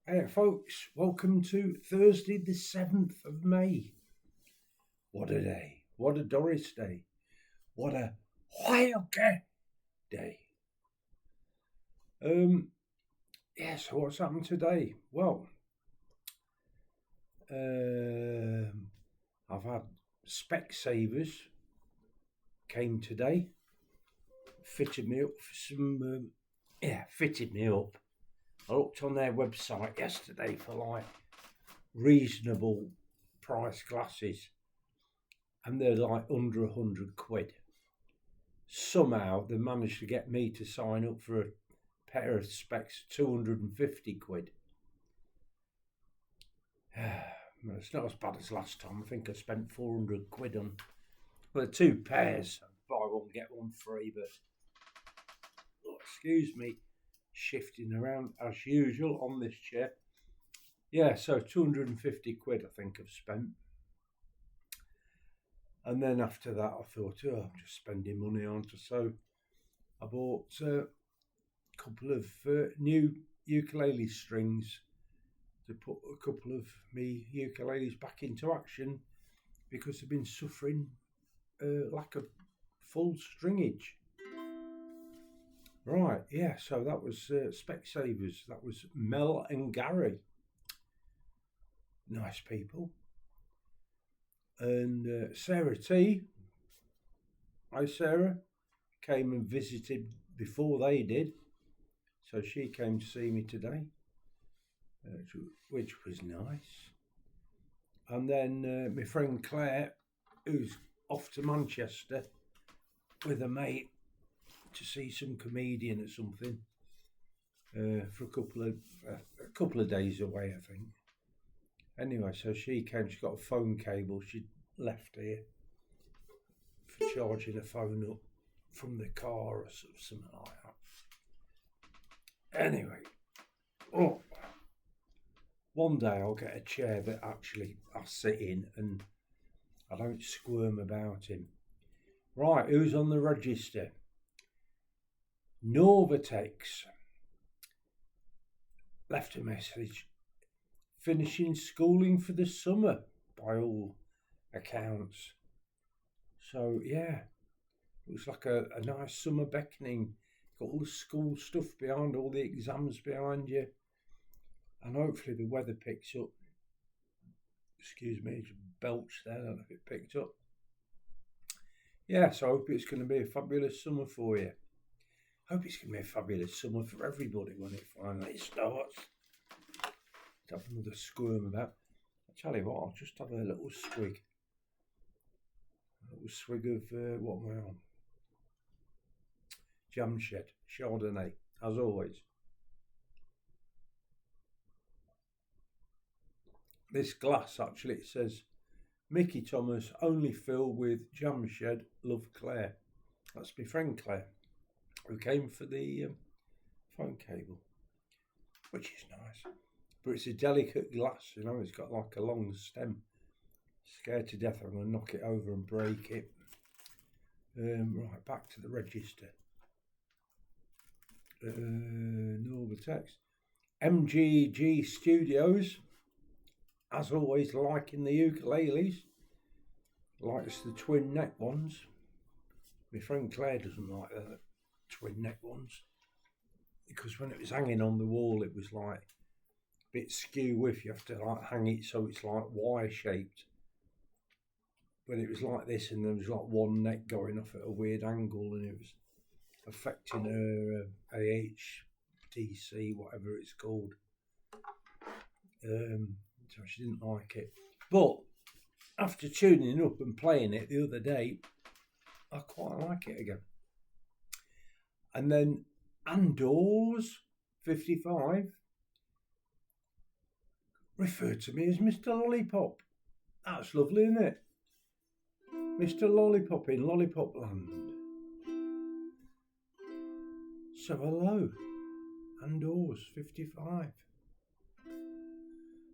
Hey folks, welcome to Thursday the 7th of May. What a day. What a Doris day. What a Wilke day. Yes, what's happened today? Well, I've had Specsavers came today, fitted me up for some, fitted me up. I looked on their website yesterday for like reasonable price glasses, and they're like under £100. Somehow they managed to get me to sign up for a pair of specs, £250. It's not as bad as last time. I think I spent £400 on the two pairs. Buy one get one free, but excuse me, shifting around as usual on this chair. Yeah, so £250 I think I've spent. And then after that I thought, I'm just spending money on it. So I bought a couple of new ukulele strings to put a couple of me ukuleles back into action because they've been suffering lack of full stringage. Right, yeah, so that was Specsavers. That was Mel and Gary. Nice people. And Sarah T, hi Sarah, came and visited before they did. So she came to see me today, which was nice. And then my friend Claire, who's off to Manchester with a mate to see some comedian or something for a couple of days away, I think. Anyway, so she came. She got a phone cable she left here for charging a phone up from the car or something like that. Anyway, one day I'll get a chair that actually I sit in and I don't squirm about him. Right, who's on the register? Novatex left a message. Finishing schooling for the summer by all accounts. So yeah, it was like a nice summer beckoning. Got all the school stuff behind, all the exams behind you, and hopefully the weather picks up. Excuse me, just belched there. I don't know if it picked up. Yeah, so I hope it's going to be a fabulous summer for you. I hope it's going to be a fabulous summer for everybody when it finally starts. Have another squirm about. I tell you what, I'll just have a little swig. A little swig of what am I on? Jamshed Chardonnay, as always. This glass actually, it says Mickey Thomas only filled with Jamshed, love Claire. That's my friend Claire, who came for the phone cable, which is nice. But it's a delicate glass, you know, it's got like a long stem. Scared to death I'm going to knock it over and break it. Right, back to the register. Novatex. MGG Studios, as always, liking the ukuleles. Likes the twin neck ones. My friend Claire doesn't like the twin neck ones because when it was hanging on the wall it was like bit skew with. You have to like hang it so it's like Y shaped, but it was like this and there was like one neck going off at a weird angle and it was affecting her AHTC, whatever it's called. So she didn't like it, but after tuning up and playing it the other day I quite like it again. And then Andor's 55 referred to me as Mr. Lollipop. That's lovely, isn't it? Mr. Lollipop in Lollipop Land. So hello, Andor's 55.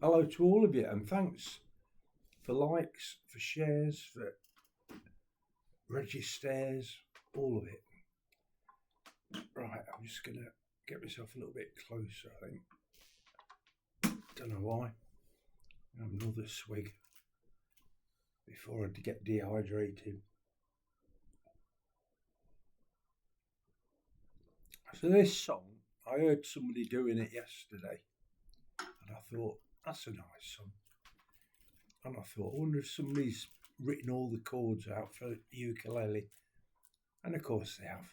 Hello to all of you, and thanks for likes, for shares, for registers, all of it. Right, I'm just going to get myself a little bit closer, I think. don't know why. Have another swig before I get dehydrated. So this song, I heard somebody doing it yesterday, and I thought, that's a nice song. And I thought, I wonder if somebody's written all the chords out for ukulele. And of course they have.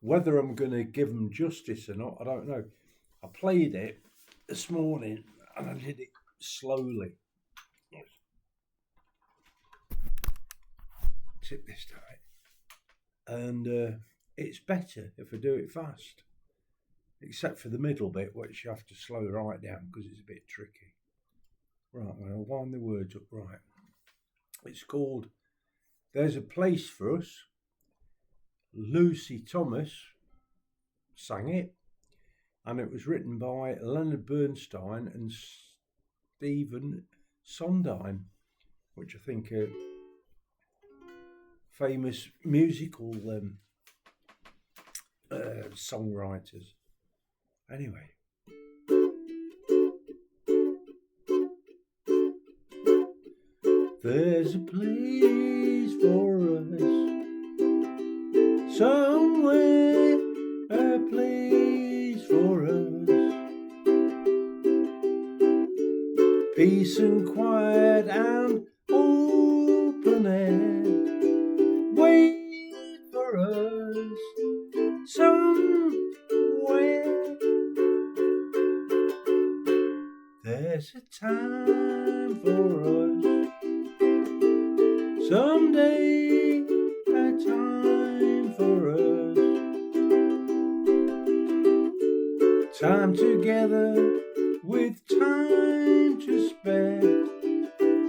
Whether I'm going to give them justice or not, I don't know. I played it this morning and I did it slowly. Tip this time. And it's better if I do it fast. Except for the middle bit, which you have to slow right down because it's a bit tricky. Right, well, I'll wind the words up right. It's called There's a Place for Us. Lucy Thomas sang it, and it was written by Leonard Bernstein and Stephen Sondheim, which I think are famous musical songwriters. Anyway. There's a place for us, somewhere, a place for us. Peace and quiet and open air. Wait for us, somewhere. There's a time for us. Someday, a time for us. Time together with time to spare.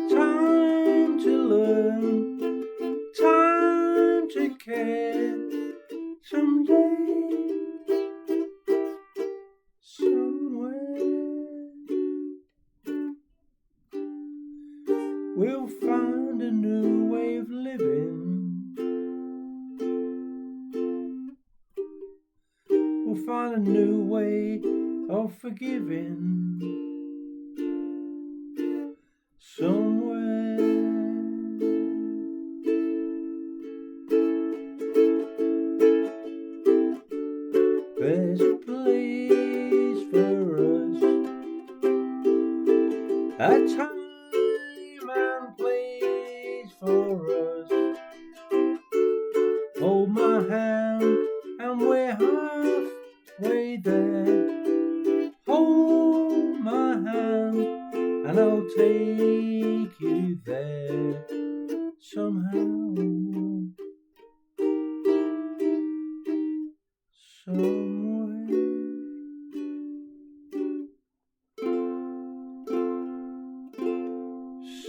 Time to learn, time to care. Someday, somewhere, we'll find a new way of living. We'll find a new way of forgiving. Somewhere. There's a place for us, a time and place for us. Hold my hand and we're halfway there. Hold my hand and I'll take you there somehow, somewhere.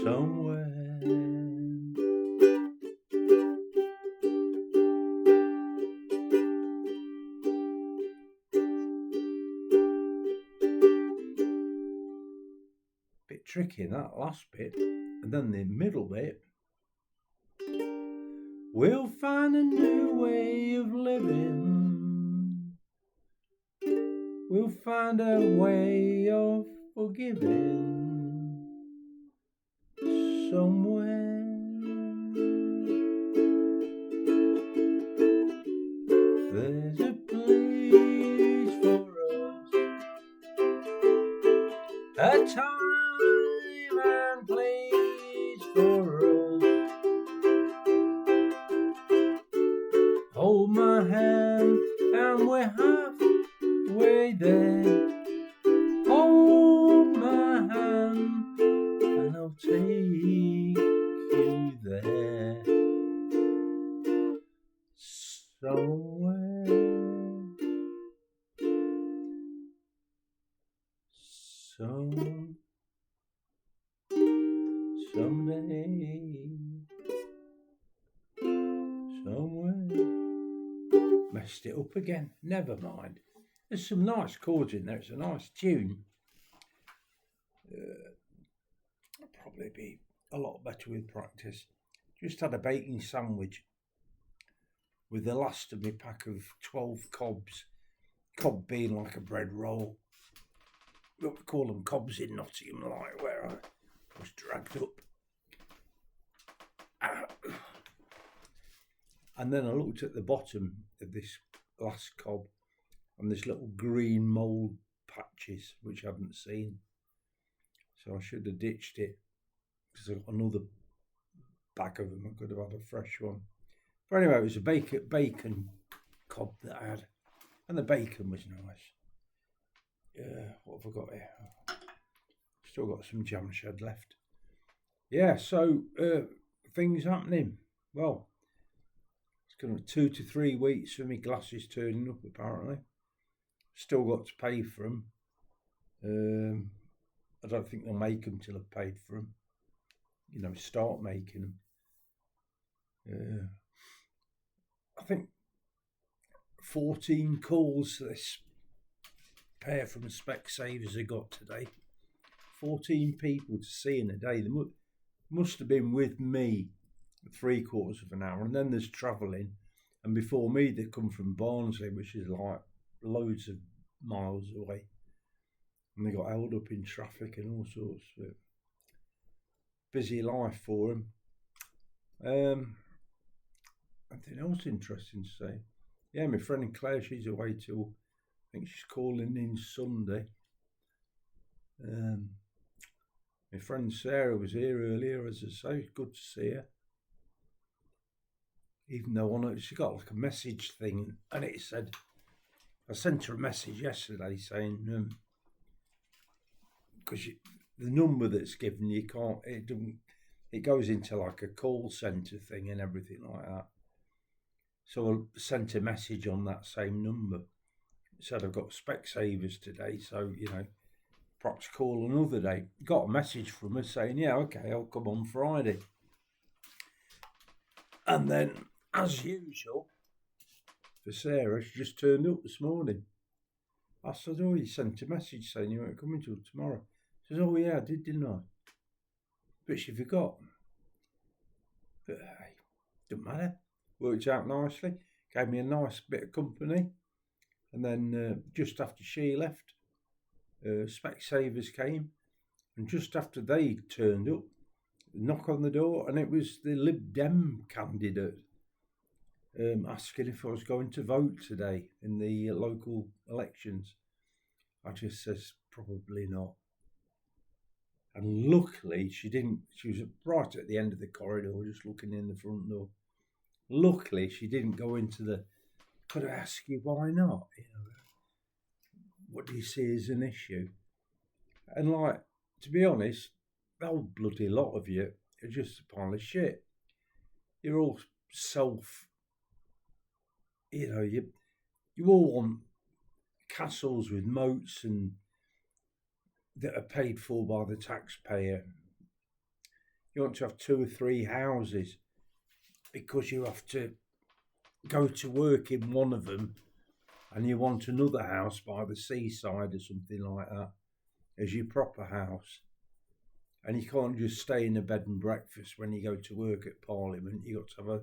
Somewhere. Bit tricky in that last bit, and then the middle bit. We'll find a new way of living. We'll find a way of forgiving. Somewhere. There's a place for us, a time and place for us. Hold my hand and we're halfway there. Hold my hand and I'll take you there somewhere, someday, somewhere. Messed it up again. Never mind. There's some nice chords in there. It's a nice tune. It'll probably be a lot better with practice. Just had a bacon sandwich with the last of my pack of 12 cobs. Cob being like a bread roll. what we call them, cobs in Nottingham, like where I was dragged up. And then I looked at the bottom of this last cob and there's little green mould patches which I haven't seen. So I should have ditched it because I've got another bag of them. I could have had a fresh one. But anyway, it was a bacon cob that I had. And the bacon was nice. Yeah, what have I got here? Still got some jam shed left. Yeah, so things happening. Well, it's going to be 2 to 3 weeks for me glasses turning up, apparently. Still got to pay for them. I don't think they'll make them till I've paid for them. You know, start making them. I think 14 calls this pair from Specsavers I got today. 14 people to see in a day. They must have been with me 3/4 of an hour, and then there's travelling. And before me, they come from Barnsley, which is like loads of miles away, and they got held up in traffic and all sorts. But busy life for them. Anything else interesting to say? Yeah, my friend Claire, she's away till, I think she's calling in Sunday. My friend Sarah was here earlier, as I say. It's good to see her. Even though she got like a message thing, and it said, I sent her a message yesterday saying, because the number that's given, you can't, it goes into like a call centre thing and everything like that. So I sent a message on that same number. It said I've got Specsavers today, so, you know, perhaps call another day. Got a message from her saying, yeah, okay, I'll come on Friday. And then, as usual, for Sarah, she just turned up this morning. I said, oh, you sent a message saying you weren't coming till tomorrow. She says, oh, yeah, I did, didn't I? But she forgot. But hey, doesn't matter. Worked out nicely. Gave me a nice bit of company. And then just after she left, Specsavers came. And just after they turned up, knock on the door, and it was the Lib Dem candidate asking if I was going to vote today in the local elections. I just says, probably not. And luckily she didn't, she was right at the end of the corridor, just looking in the front door. Luckily she didn't go into the, could I ask you why not? You know, what do you see as an issue? And like, to be honest, the whole bloody lot of you are just a pile of shit. You're all you know, you all want castles with moats and that are paid for by the taxpayer. You want to have 2 or 3 houses because you have to go to work in one of them, and you want another house by the seaside or something like that as your proper house. And you can't just stay in a bed and breakfast when you go to work at Parliament. You got to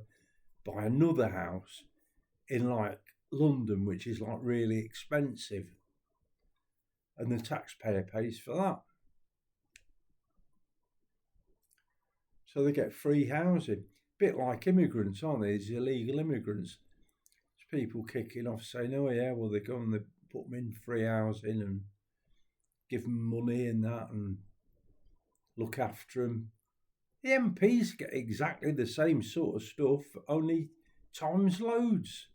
buy another house in like London, which is like really expensive, and the taxpayer pays for that. So they get free housing. Bit like immigrants, aren't they? These illegal immigrants. There's people kicking off saying, oh yeah, well they go and they put them in free housing and give them money and that and look after them. The MPs get exactly the same sort of stuff, only times loads.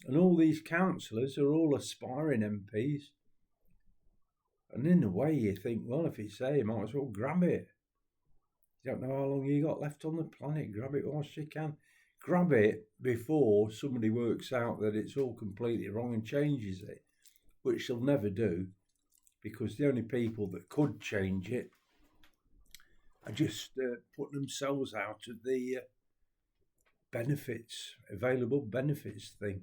And all these councillors are all aspiring MPs. And in a way you think, well, if it's there, you might as well grab it. You don't know how long you got left on the planet. Grab it whilst you can. Grab it before somebody works out that it's all completely wrong and changes it, which they'll never do, because the only people that could change it are just putting themselves out of the available benefits thing.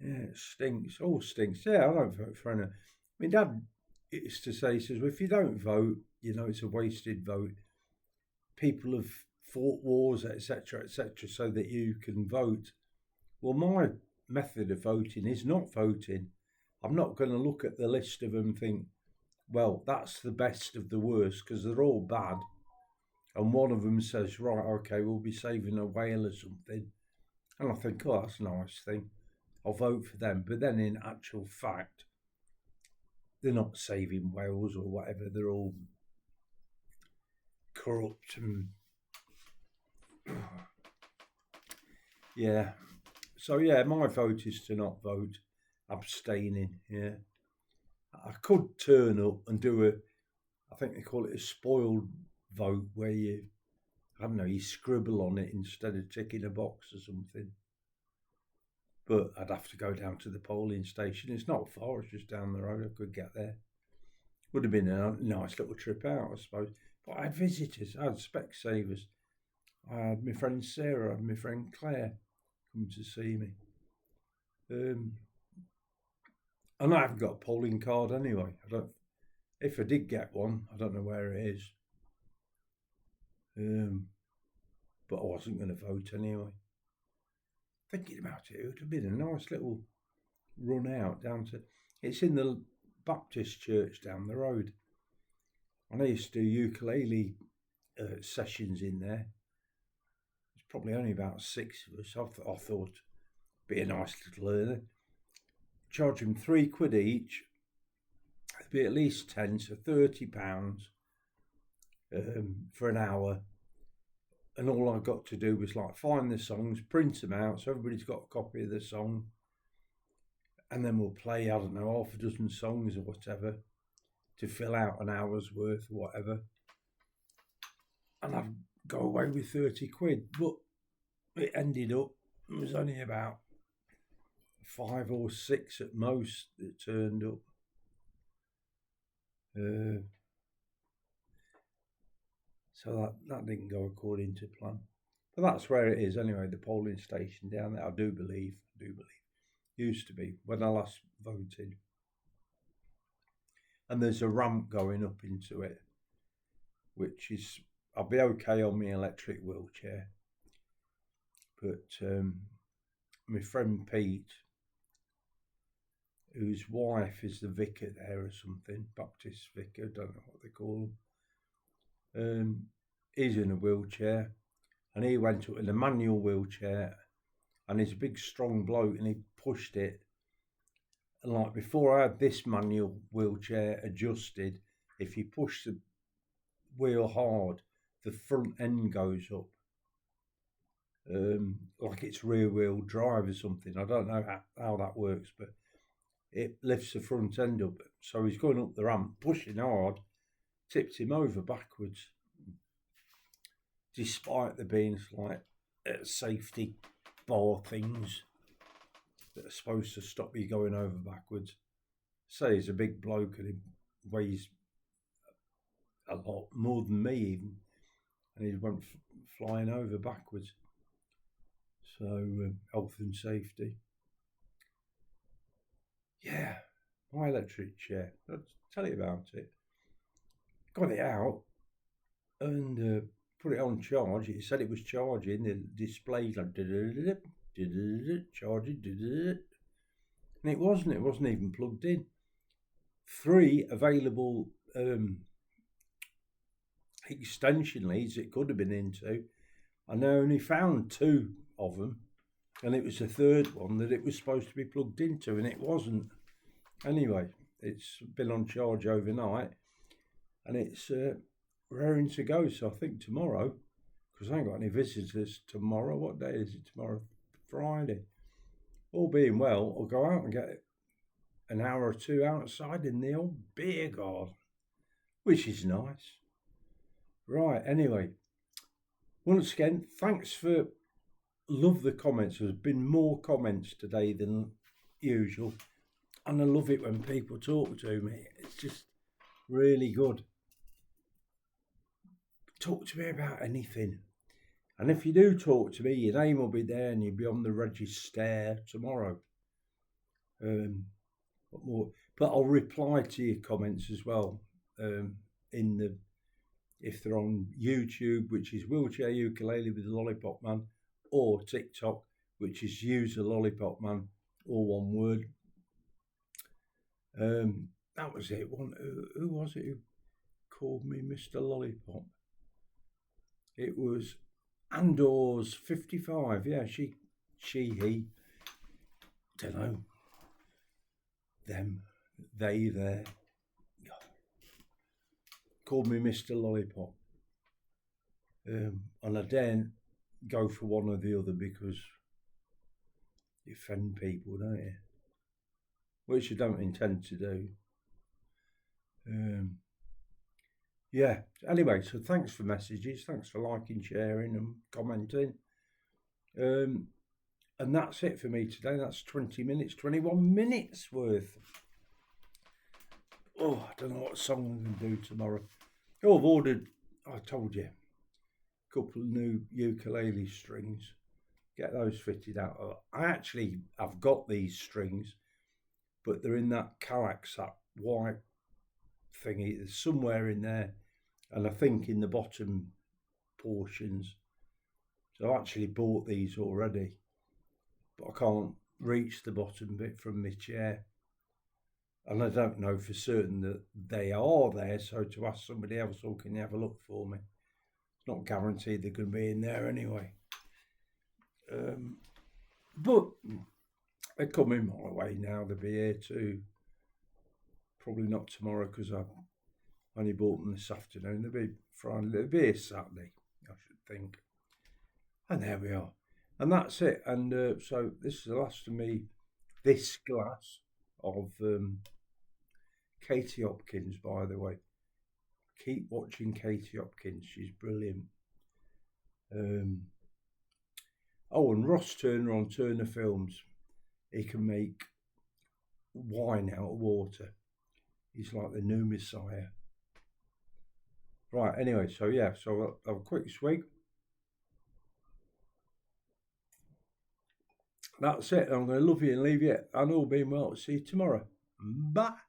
Yeah, it stinks. All stinks. Yeah, I don't vote for any. My dad used to say, he says, well, if you don't vote, you know, it's a wasted vote. People have fought wars, etc., so that you can vote. Well, my method of voting is not voting. I'm not going to look at the list of them and think, well, that's the best of the worst, because they're all bad. And one of them says, right, okay, we'll be saving a whale or something. And I think, oh, that's a nice thing. I'll vote for them. But then in actual fact, they're not saving whales or whatever. They're all corrupt and yeah. So yeah, my vote is to not vote, abstaining. Yeah, I could turn up and do I think they call it a spoiled vote, where you, I don't know, you scribble on it instead of ticking a box or something. But I'd have to go down to the polling station. It's not far, it's just down the road. I could get there. Would have been a nice little trip out, I suppose. But I had visitors, I had Specsavers. I had my friend Sarah, I had my friend Claire come to see me. And I haven't got a polling card anyway. If I did get one, I don't know where it is. But I wasn't going to vote anyway. Thinking about it, it would have been a nice little run out down to. It's in the Baptist church down the road. And I used to do ukulele sessions in there. There's probably only about 6 of us. I thought it'd be a nice little earner. Charge them £3 each. It'd be at least 10, so £30 for an hour. And all I got to do was like find the songs, print them out, so everybody's got a copy of the song. And then we'll play, I don't know, half a dozen songs or whatever to fill out an hour's worth or whatever. And I'd go away with £30. But it ended up, it was only about 5 or 6 at most that turned up. So that didn't go according to plan. But that's where it is anyway, the polling station down there. I do believe. Used to be when I last voted. And there's a ramp going up into it, which is, I'll be okay on my electric wheelchair. But my friend Pete, whose wife is the vicar there or something, Baptist vicar, don't know what they call him. He's in a wheelchair, and he went up in a manual wheelchair, and he's a big strong bloke, and he pushed it. And like before I had this manual wheelchair adjusted, if you push the wheel hard, the front end goes up. Like it's rear wheel drive or something. I don't know how that works, but it lifts the front end up. So he's going up the ramp, pushing hard, tipped him over backwards. Despite there being like safety bar things that are supposed to stop you going over backwards. Say he's a big bloke and he weighs a lot more than me even, and he went flying over backwards. So health and safety. Yeah, my electric chair. I'll tell you about it. Got it out and put it on charge. It said it was charging. The display like charging, and it wasn't. It wasn't even plugged in. 3 available extension leads it could have been into, and I only found 2 of them, and it was the 3rd one that it was supposed to be plugged into, and it wasn't. Anyway, it's been on charge overnight, and it's raring to go. So I think tomorrow, because I ain't got any visitors tomorrow. What day is it tomorrow? Friday. All being well, I'll go out and get an hour or 2 outside in the old beer garden, which is nice. Right, anyway, once again, thanks for, love the comments. There's been more comments today than usual, and I love it when people talk to me. It's just really good. Talk to me about anything. And if you do talk to me, your name will be there and you'll be on the register tomorrow. But I'll reply to your comments as well. If they're on YouTube, which is Wheelchair Ukulele with the Lollipop Man, or TikTok, which is Use the Lollipop Man, all one word. That was it. Who was it who called me Mr. Lollipop? It was Andor's 55. Yeah, he, don't know, them, they, there. Called me Mr. Lollipop. And I daren't go for one or the other because you offend people, don't you? Which I don't intend to do. Yeah, anyway, so thanks for messages. Thanks for liking, sharing, and commenting. And that's it for me today. That's 20 minutes, 21 minutes worth. Oh, I don't know what song I'm going to do tomorrow. Oh, I've ordered, I told you, a couple of new ukulele strings. Get those fitted out. I've got these strings, but they're in that Kallax, that white thingy. There's somewhere in there, and I think in the bottom portions. So I actually bought these already, but I can't reach the bottom bit from my chair. And I don't know for certain that they are there, so to ask somebody else, or can you have a look for me? It's not guaranteed they're going to be in there anyway. But they're coming my way now. They'll be here too. Probably not tomorrow because I only bought them this afternoon. They'll be Friday. They'll be here Saturday, I should think. And there we are. And that's it. And so this is the last of me, this glass of Katie Hopkins, by the way. Keep watching Katie Hopkins. She's brilliant. Oh, and Ross Turner on Turner Films. He can make wine out of water. He's like the new Messiah. Right, anyway, so yeah, so I'll have a quick swig. That's it. I'm going to love you and leave you. And all being well. See you tomorrow. Bye.